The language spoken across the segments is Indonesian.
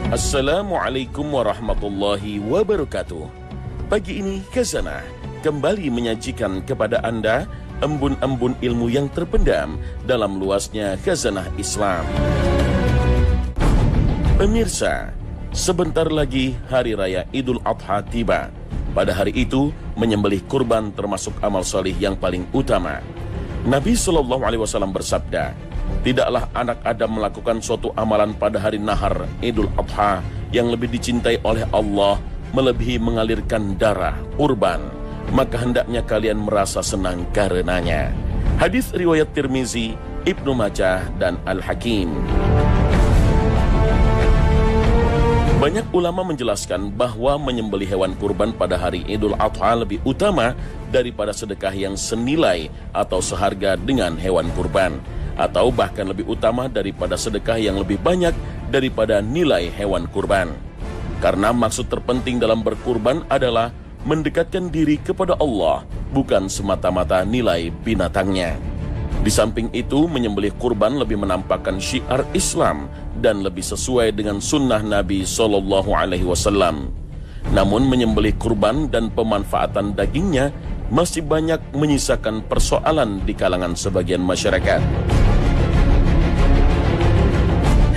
Assalamualaikum warahmatullahi wabarakatuh. Pagi ini Khazanah kembali menyajikan kepada Anda embun-embun ilmu yang terpendam dalam luasnya Khazanah Islam. Pemirsa, sebentar lagi Hari Raya Idul Adha tiba. Pada hari itu, menyembelih kurban termasuk amal salih yang paling utama. Nabi SAW bersabda, tidaklah anak Adam melakukan suatu amalan pada hari nahar Idul Adha yang lebih dicintai oleh Allah melebihi mengalirkan darah kurban, maka hendaknya kalian merasa senang karenanya. Hadis riwayat Tirmizi, Ibnu Majah dan Al-Hakim. Banyak ulama menjelaskan bahwa menyembelih hewan kurban pada hari Idul Adha lebih utama daripada sedekah yang senilai atau seharga dengan hewan kurban, atau bahkan lebih utama daripada sedekah yang lebih banyak daripada nilai hewan kurban. Karena maksud terpenting dalam berkurban adalah mendekatkan diri kepada Allah, bukan semata-mata nilai binatangnya. Di samping itu, menyembelih kurban lebih menampakkan syiar Islam dan lebih sesuai dengan sunnah Nabi SAW. Namun menyembelih kurban dan pemanfaatan dagingnya masih banyak menyisakan persoalan di kalangan sebagian masyarakat.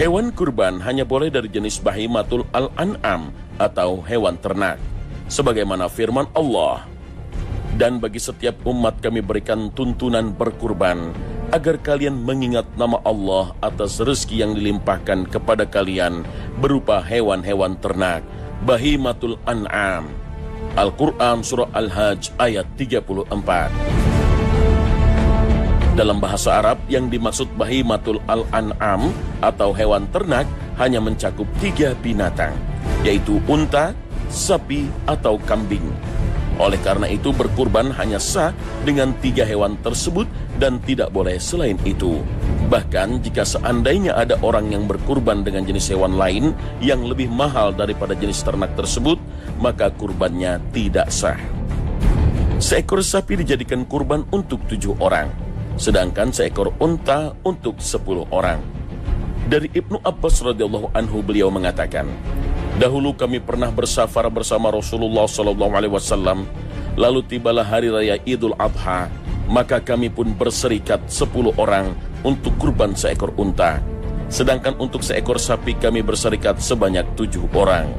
Hewan kurban hanya boleh dari jenis bahimatul al-an'am atau hewan ternak, sebagaimana firman Allah, dan bagi setiap umat kami berikan tuntunan berkurban, agar kalian mengingat nama Allah atas rezeki yang dilimpahkan kepada kalian berupa hewan-hewan ternak, bahimatul an'am. Al-Quran Surah Al-Hajj ayat 34. Dalam bahasa Arab, yang dimaksud bahimatul al-an'am atau hewan ternak hanya mencakup 3 binatang, yaitu unta, sapi, atau kambing. Oleh karena itu, berkurban hanya sah dengan 3 hewan tersebut dan tidak boleh selain itu. Bahkan jika seandainya ada orang yang berkurban dengan jenis hewan lain yang lebih mahal daripada jenis ternak tersebut, maka kurbannya tidak sah. Seekor sapi dijadikan kurban untuk 7 orang, sedangkan seekor unta untuk 10 orang. Dari Ibnu Abbas radhiyallahu anhu, beliau mengatakan, dahulu kami pernah bersafar bersama Rasulullah SAW, lalu tibalah hari raya Idul Adha, maka kami pun berserikat 10 orang untuk kurban seekor unta, sedangkan untuk seekor sapi kami berserikat sebanyak 7 orang.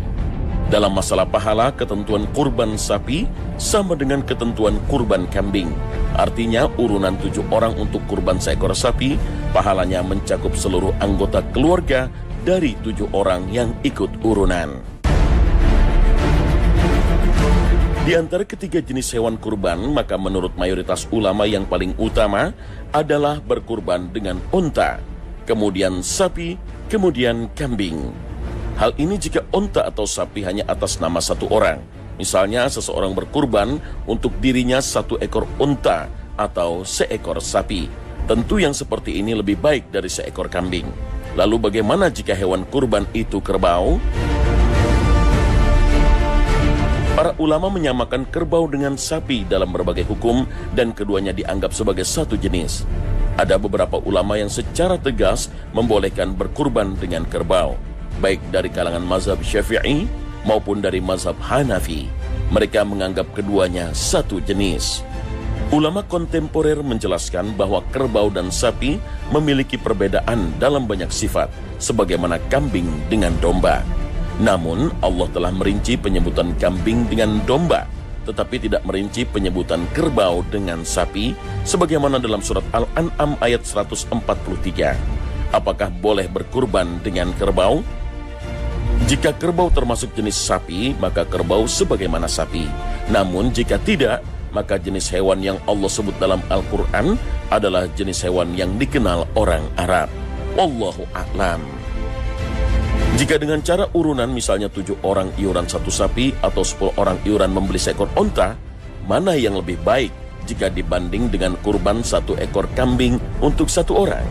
Dalam masalah pahala, ketentuan kurban sapi sama dengan ketentuan kurban kambing. Artinya urunan 7 orang untuk kurban seekor sapi, pahalanya mencakup seluruh anggota keluarga dari 7 orang yang ikut urunan. Di antara ketiga jenis hewan kurban, maka menurut mayoritas ulama yang paling utama adalah berkurban dengan unta, kemudian sapi, kemudian kambing. Hal ini jika unta atau sapi hanya atas nama 1 orang. Misalnya seseorang berkurban untuk dirinya 1 ekor unta atau seekor sapi. Tentu yang seperti ini lebih baik dari seekor kambing. Lalu bagaimana jika hewan kurban itu kerbau? Para ulama menyamakan kerbau dengan sapi dalam berbagai hukum dan keduanya dianggap sebagai satu jenis. Ada beberapa ulama yang secara tegas membolehkan berkurban dengan kerbau, baik dari kalangan mazhab Syafi'i maupun dari mazhab Hanafi. Mereka menganggap keduanya satu jenis. Ulama kontemporer menjelaskan bahwa kerbau dan sapi memiliki perbedaan dalam banyak sifat, sebagaimana kambing dengan domba. Namun, Allah telah merinci penyebutan kambing dengan domba, tetapi tidak merinci penyebutan kerbau dengan sapi, sebagaimana dalam surat Al-An'am ayat 143. Apakah boleh berkurban dengan kerbau? Jika kerbau termasuk jenis sapi, maka kerbau sebagaimana sapi. Namun jika tidak, maka jenis hewan yang Allah sebut dalam Al-Quran adalah jenis hewan yang dikenal orang Arab. Wallahu a'lam. Jika dengan cara urunan, misalnya 7 orang iuran 1 sapi atau 10 orang iuran membeli seekor unta, mana yang lebih baik jika dibanding dengan kurban 1 ekor kambing untuk 1 orang?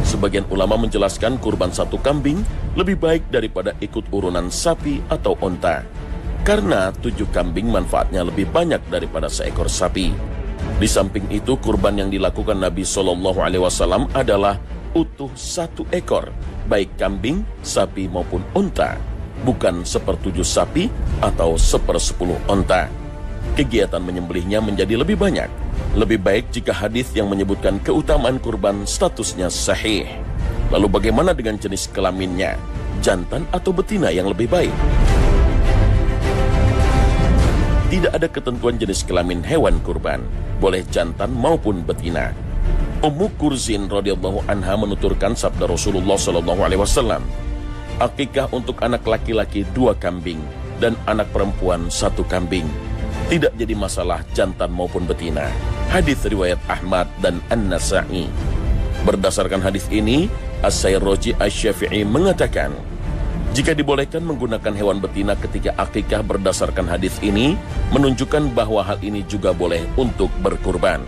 Sebagian ulama menjelaskan kurban 1 kambing lebih baik daripada ikut urunan sapi atau unta, karena 7 kambing manfaatnya lebih banyak daripada seekor sapi. Di samping itu, kurban yang dilakukan Nabi SAW adalah utuh 1 ekor, baik kambing, sapi maupun unta, bukan 1/7 sapi atau 1/10 unta. Kegiatan menyembelihnya menjadi lebih banyak. Lebih baik jika hadis yang menyebutkan keutamaan kurban statusnya sahih. Lalu bagaimana dengan jenis kelaminnya? Jantan atau betina yang lebih baik? Tidak ada ketentuan jenis kelamin hewan kurban, boleh jantan maupun betina. Ummu Kurzin radhiyallahu anha menuturkan sabda Rasulullah SAW, akikah untuk anak laki-laki 2 kambing dan anak perempuan 1 kambing. Tidak jadi masalah jantan maupun betina. Hadis riwayat Ahmad dan An-Nasa'i. Berdasarkan hadis ini, As-Sayrraji Asy-Syafi'i mengatakan, jika dibolehkan menggunakan hewan betina ketika akikah berdasarkan hadis ini, menunjukkan bahwa hal ini juga boleh untuk berkurban.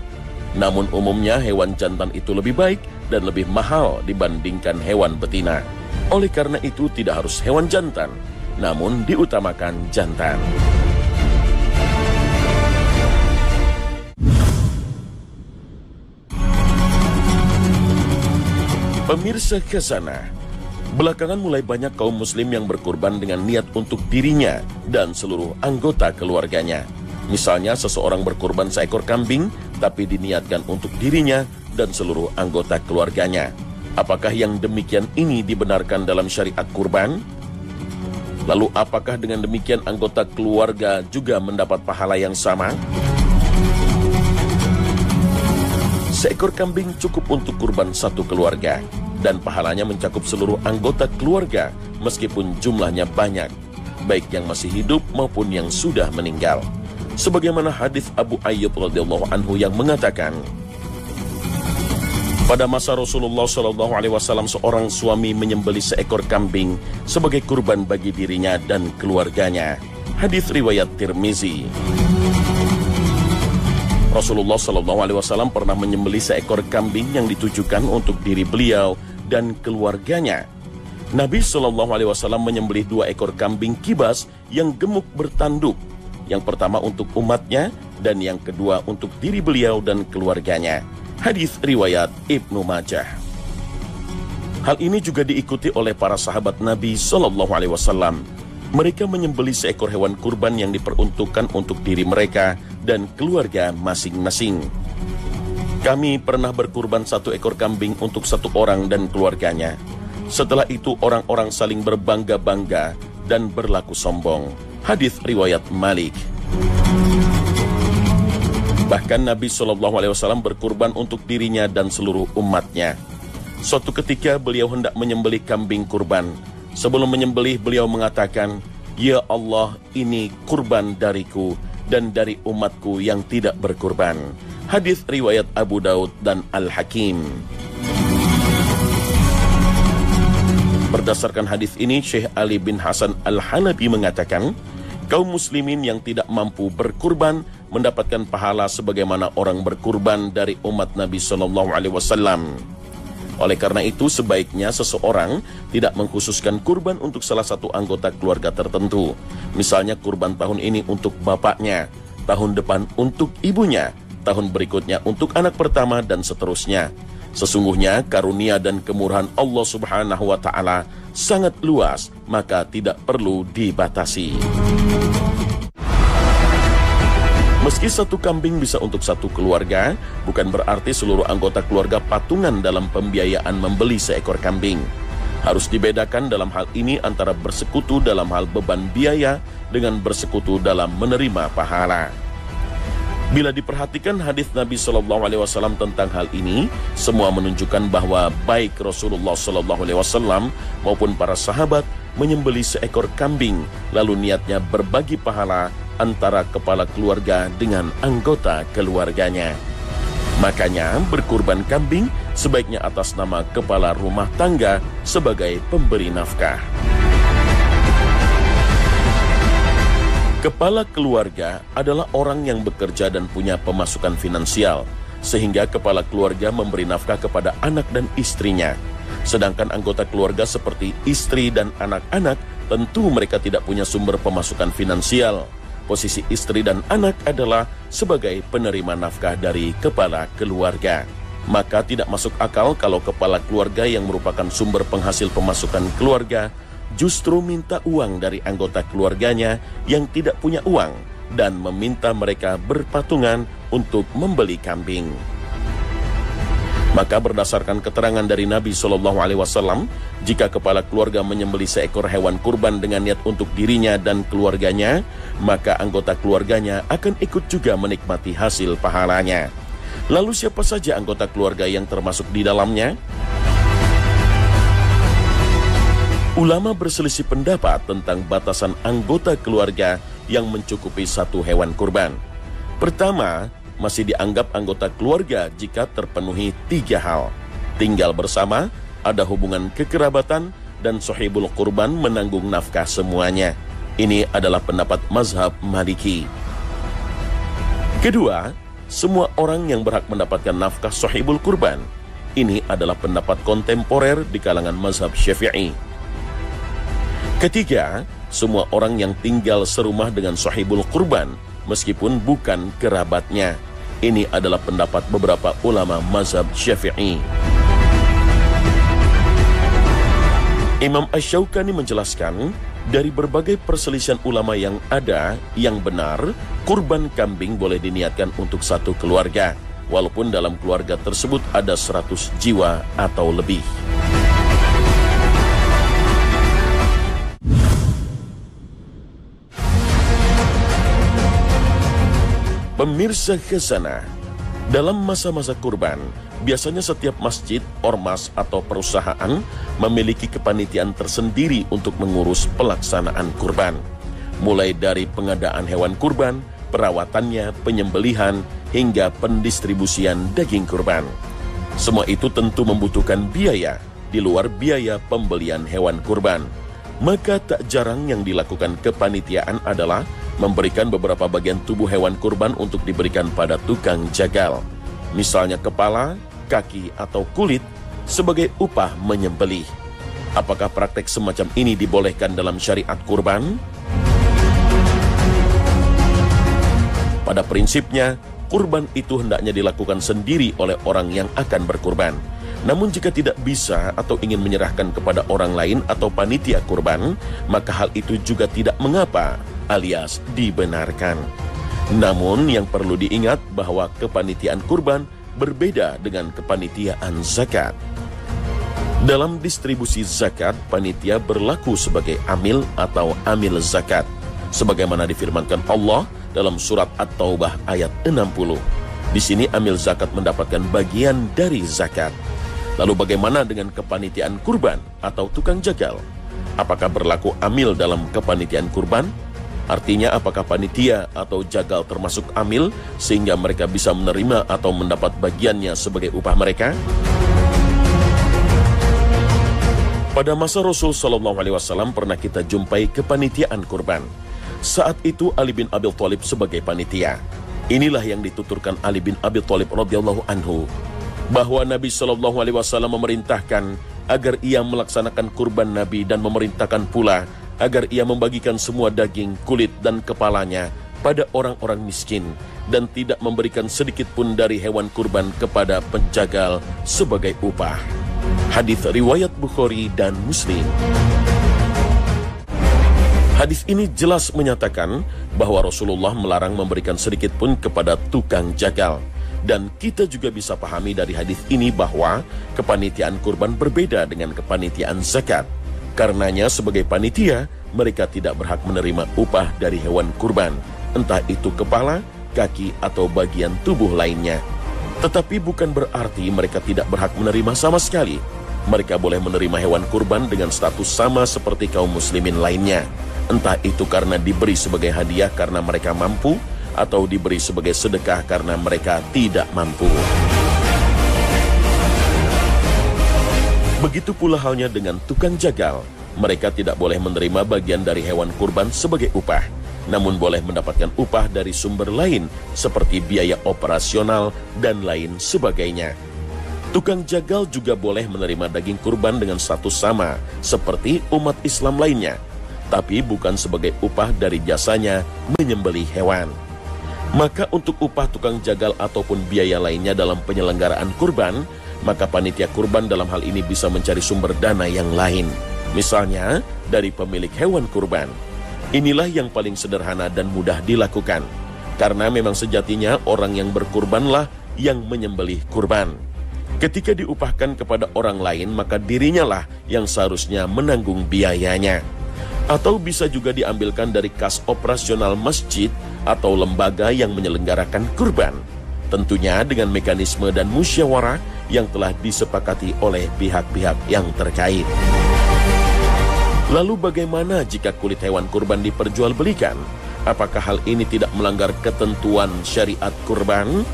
Namun umumnya hewan jantan itu lebih baik dan lebih mahal dibandingkan hewan betina. Oleh karena itu tidak harus hewan jantan, namun diutamakan jantan. Pemirsa Khazanah, belakangan mulai banyak kaum muslim yang berkurban dengan niat untuk dirinya dan seluruh anggota keluarganya. Misalnya seseorang berkurban seekor kambing, tapi diniatkan untuk dirinya dan seluruh anggota keluarganya. Apakah yang demikian ini dibenarkan dalam syariat kurban? Lalu apakah dengan demikian anggota keluarga juga mendapat pahala yang sama? Seekor kambing cukup untuk kurban 1 keluarga, dan pahalanya mencakup seluruh anggota keluarga meskipun jumlahnya banyak, baik yang masih hidup maupun yang sudah meninggal. Sebagaimana hadis Abu Ayyub radhiyallahu anhu yang mengatakan, pada masa Rasulullah SAW, seorang suami menyembelih seekor kambing sebagai kurban bagi dirinya dan keluarganya. Hadis riwayat Tirmizi. Rasulullah SAW pernah menyembelih seekor kambing yang ditujukan untuk diri beliau dan keluarganya. Nabi SAW menyembelih 2 ekor kambing kibas yang gemuk bertanduk. Yang pertama untuk umatnya dan yang kedua untuk diri beliau dan keluarganya. Hadis riwayat Ibnu Majah. Hal ini juga diikuti oleh para sahabat Nabi SAW. Mereka menyembelih seekor hewan kurban yang diperuntukkan untuk diri mereka dan keluarga masing-masing. Kami pernah berkurban 1 ekor kambing untuk 1 orang dan keluarganya. Setelah itu orang-orang saling berbangga-bangga dan berlaku sombong. Hadis riwayat Malik. Bahkan Nabi SAW berkurban untuk dirinya dan seluruh umatnya. Suatu ketika beliau hendak menyembelih kambing kurban. Sebelum menyembelih beliau mengatakan, "Ya Allah, ini kurban dariku dan dari umatku yang tidak berkurban." Hadis riwayat Abu Daud dan Al-Hakim. Berdasarkan hadis ini, Syekh Ali bin Hasan Al-Halabi mengatakan, kaum muslimin yang tidak mampu berkurban mendapatkan pahala sebagaimana orang berkurban dari umat Nabi SAW. Oleh karena itu, sebaiknya seseorang tidak mengkhususkan kurban untuk salah satu anggota keluarga tertentu. Misalnya kurban tahun ini untuk bapaknya, tahun depan untuk ibunya, tahun berikutnya untuk anak pertama, dan seterusnya. Sesungguhnya karunia dan kemurahan Allah Subhanahu wa Ta'ala sangat luas, maka tidak perlu dibatasi. Meski 1 kambing bisa untuk 1 keluarga, bukan berarti seluruh anggota keluarga patungan dalam pembiayaan membeli seekor kambing. Harus dibedakan dalam hal ini antara bersekutu dalam hal beban biaya dengan bersekutu dalam menerima pahala. Bila diperhatikan hadis Nabi SAW tentang hal ini, semua menunjukkan bahwa baik Rasulullah SAW maupun para sahabat menyembelih seekor kambing, lalu niatnya berbagi pahala antara kepala keluarga dengan anggota keluarganya. Makanya berkurban kambing sebaiknya atas nama kepala rumah tangga sebagai pemberi nafkah. Kepala keluarga adalah orang yang bekerja dan punya pemasukan finansial, sehingga kepala keluarga memberi nafkah kepada anak dan istrinya. Sedangkan anggota keluarga seperti istri dan anak-anak, tentu mereka tidak punya sumber pemasukan finansial. Posisi istri dan anak adalah sebagai penerima nafkah dari kepala keluarga. Maka tidak masuk akal kalau kepala keluarga yang merupakan sumber penghasil pemasukan keluarga justru minta uang dari anggota keluarganya yang tidak punya uang dan meminta mereka berpatungan untuk membeli kambing. Maka berdasarkan keterangan dari Nabi SAW, jika kepala keluarga menyembelih seekor hewan kurban dengan niat untuk dirinya dan keluarganya, maka anggota keluarganya akan ikut juga menikmati hasil pahalanya. Lalu siapa saja anggota keluarga yang termasuk di dalamnya? Ulama berselisih pendapat tentang batasan anggota keluarga yang mencukupi satu hewan kurban. Pertama, masih dianggap anggota keluarga jika terpenuhi 3 hal. Tinggal bersama, ada hubungan kekerabatan, dan sohibul kurban menanggung nafkah semuanya. Ini adalah pendapat mazhab Maliki. Kedua, semua orang yang berhak mendapatkan nafkah sohibul kurban. Ini adalah pendapat kontemporer di kalangan mazhab Syafi'i. Ketiga, semua orang yang tinggal serumah dengan sohibul kurban meskipun bukan kerabatnya. Ini adalah pendapat beberapa ulama mazhab Syafi'i. Imam Asy-Syaukani menjelaskan, dari berbagai perselisihan ulama yang ada, yang benar, kurban kambing boleh diniatkan untuk satu keluarga, walaupun dalam keluarga tersebut ada 100 jiwa atau lebih. Pemirsa Khazanah, dalam masa-masa kurban, biasanya setiap masjid, ormas, atau perusahaan memiliki kepanitiaan tersendiri untuk mengurus pelaksanaan kurban. Mulai dari pengadaan hewan kurban, perawatannya, penyembelihan, hingga pendistribusian daging kurban. Semua itu tentu membutuhkan biaya, di luar biaya pembelian hewan kurban. Maka tak jarang yang dilakukan kepanitiaan adalah memberikan beberapa bagian tubuh hewan kurban untuk diberikan pada tukang jagal. Misalnya kepala, kaki, atau kulit sebagai upah menyembelih. Apakah praktek semacam ini dibolehkan dalam syariat kurban? Pada prinsipnya, kurban itu hendaknya dilakukan sendiri oleh orang yang akan berkurban. Namun jika tidak bisa atau ingin menyerahkan kepada orang lain atau panitia kurban, maka hal itu juga tidak mengapa, alias dibenarkan. Namun yang perlu diingat bahwa kepanitiaan kurban berbeda dengan kepanitiaan zakat. Dalam distribusi zakat, panitia berlaku sebagai amil atau amil zakat, sebagaimana difirmankan Allah dalam surat At-Taubah ayat 60. Di sini amil zakat mendapatkan bagian dari zakat. Lalu bagaimana dengan kepanitiaan kurban atau tukang jagal? Apakah berlaku amil dalam kepanitiaan kurban? Artinya apakah panitia atau jagal termasuk amil sehingga mereka bisa menerima atau mendapat bagiannya sebagai upah mereka? Pada masa Rasul SAW pernah kita jumpai kepanitiaan kurban. Saat itu Ali bin Abi Thalib sebagai panitia. Inilah yang dituturkan Ali bin Abi Thalib radhiyallahu anhu, bahwa Nabi SAW memerintahkan agar ia melaksanakan kurban Nabi dan memerintahkan pula agar ia membagikan semua daging, kulit, dan kepalanya pada orang-orang miskin dan tidak memberikan sedikit pun dari hewan kurban kepada penjagal sebagai upah. Hadis riwayat Bukhari dan Muslim. Hadis ini jelas menyatakan bahwa Rasulullah melarang memberikan sedikit pun kepada tukang jagal. Dan kita juga bisa pahami dari hadis ini bahwa kepanitiaan kurban berbeda dengan kepanitiaan zakat. Karenanya sebagai panitia, mereka tidak berhak menerima upah dari hewan kurban, entah itu kepala, kaki, atau bagian tubuh lainnya. Tetapi bukan berarti mereka tidak berhak menerima sama sekali. Mereka boleh menerima hewan kurban dengan status sama seperti kaum muslimin lainnya. Entah itu karena diberi sebagai hadiah karena mereka mampu, atau diberi sebagai sedekah karena mereka tidak mampu. Begitu pula halnya dengan tukang jagal. Mereka tidak boleh menerima bagian dari hewan kurban sebagai upah, namun boleh mendapatkan upah dari sumber lain seperti biaya operasional dan lain sebagainya. Tukang jagal juga boleh menerima daging kurban dengan status sama seperti umat Islam lainnya, tapi bukan sebagai upah dari jasanya menyembelih hewan. Maka untuk upah tukang jagal ataupun biaya lainnya dalam penyelenggaraan kurban, maka panitia kurban dalam hal ini bisa mencari sumber dana yang lain. Misalnya dari pemilik hewan kurban. Inilah yang paling sederhana dan mudah dilakukan. Karena memang sejatinya orang yang berkurbanlah yang menyembelih kurban. Ketika diupahkan kepada orang lain, maka dirinya lah yang seharusnya menanggung biayanya. Atau bisa juga diambilkan dari kas operasional masjid atau lembaga yang menyelenggarakan kurban. Tentunya dengan mekanisme dan musyawarah yang telah disepakati oleh pihak-pihak yang terkait. Lalu bagaimana jika kulit hewan kurban diperjualbelikan? Apakah hal ini tidak melanggar ketentuan syariat kurban?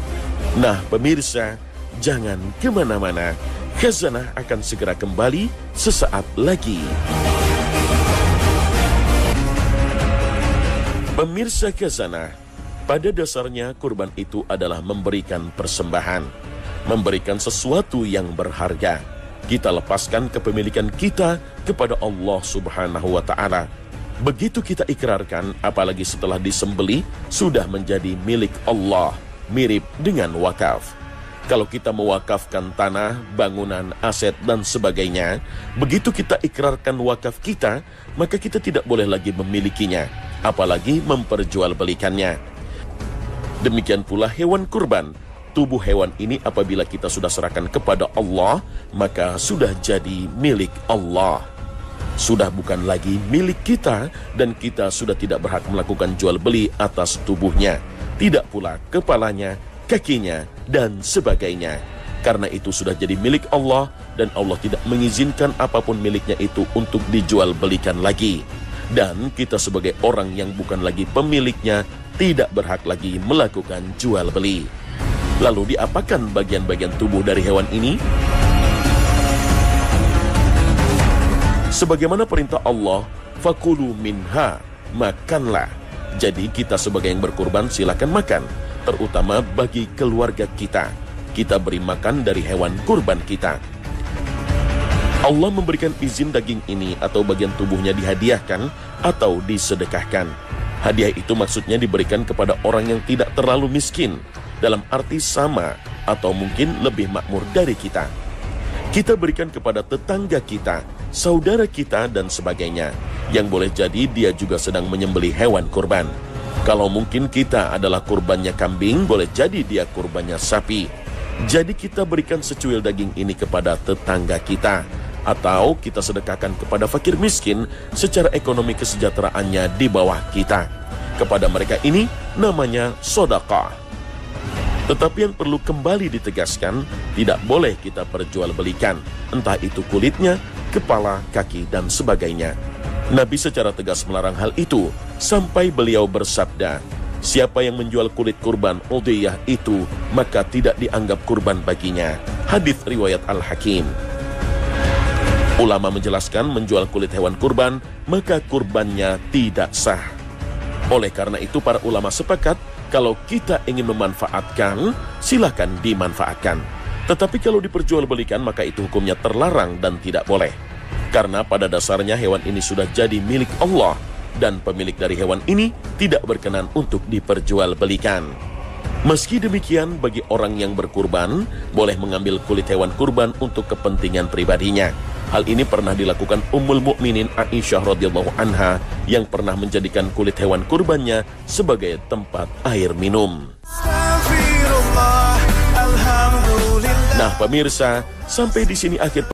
Nah pemirsa, jangan kemana-mana. Khazanah akan segera kembali sesaat lagi. Pemirsa Khazanah, pada dasarnya kurban itu adalah memberikan persembahan, memberikan sesuatu yang berharga. Kita lepaskan kepemilikan kita kepada Allah Subhanahu wa Ta'ala. Begitu kita ikrarkan, apalagi setelah disembelih, sudah menjadi milik Allah, mirip dengan wakaf. Kalau kita mewakafkan tanah, bangunan, aset, dan sebagainya, begitu kita ikrarkan wakaf kita, maka kita tidak boleh lagi memilikinya, apalagi memperjualbelikannya. Demikian pula hewan kurban. Tubuh hewan ini apabila kita sudah serahkan kepada Allah, maka sudah jadi milik Allah. Sudah bukan lagi milik kita, dan kita sudah tidak berhak melakukan jual beli atas tubuhnya. Tidak pula kepalanya, kakinya, dan sebagainya. Karena itu sudah jadi milik Allah, dan Allah tidak mengizinkan apapun miliknya itu untuk dijual belikan lagi. Dan kita sebagai orang yang bukan lagi pemiliknya, tidak berhak lagi melakukan jual beli. Lalu diapakan bagian-bagian tubuh dari hewan ini? Sebagaimana perintah Allah, fakulu minha, makanlah. Jadi kita sebagai yang berkurban silakan makan, terutama bagi keluarga kita. Kita beri makan dari hewan kurban kita. Allah memberikan izin daging ini atau bagian tubuhnya dihadiahkan atau disedekahkan. Hadiah itu maksudnya diberikan kepada orang yang tidak terlalu miskin, dalam arti sama atau mungkin lebih makmur dari kita. Kita berikan kepada tetangga kita, saudara kita, dan sebagainya, yang boleh jadi dia juga sedang menyembelih hewan kurban. Kalau mungkin kita adalah kurbannya kambing, boleh jadi dia kurbannya sapi. Jadi kita berikan secuil daging ini kepada tetangga kita, atau kita sedekahkan kepada fakir miskin secara ekonomi kesejahteraannya di bawah kita. Kepada mereka ini namanya sedekah. Tetapi yang perlu kembali ditegaskan, tidak boleh kita perjualbelikan, entah itu kulitnya, kepala, kaki, dan sebagainya. Nabi secara tegas melarang hal itu, sampai beliau bersabda, siapa yang menjual kulit kurban udhiyah itu, maka tidak dianggap kurban baginya. Hadits riwayat Al-Hakim. Ulama menjelaskan menjual kulit hewan kurban, maka kurbannya tidak sah. Oleh karena itu para ulama sepakat, kalau kita ingin memanfaatkan, silakan dimanfaatkan. Tetapi kalau diperjualbelikan, maka itu hukumnya terlarang dan tidak boleh. Karena pada dasarnya hewan ini sudah jadi milik Allah, dan pemilik dari hewan ini tidak berkenan untuk diperjualbelikan. Meski demikian, bagi orang yang berkurban, boleh mengambil kulit hewan kurban untuk kepentingan pribadinya. Hal ini pernah dilakukan Ummul Mukminin Aisyah radhiyallahu anha yang pernah menjadikan kulit hewan kurbannya sebagai tempat air minum. Nah pemirsa, sampai di sini akhir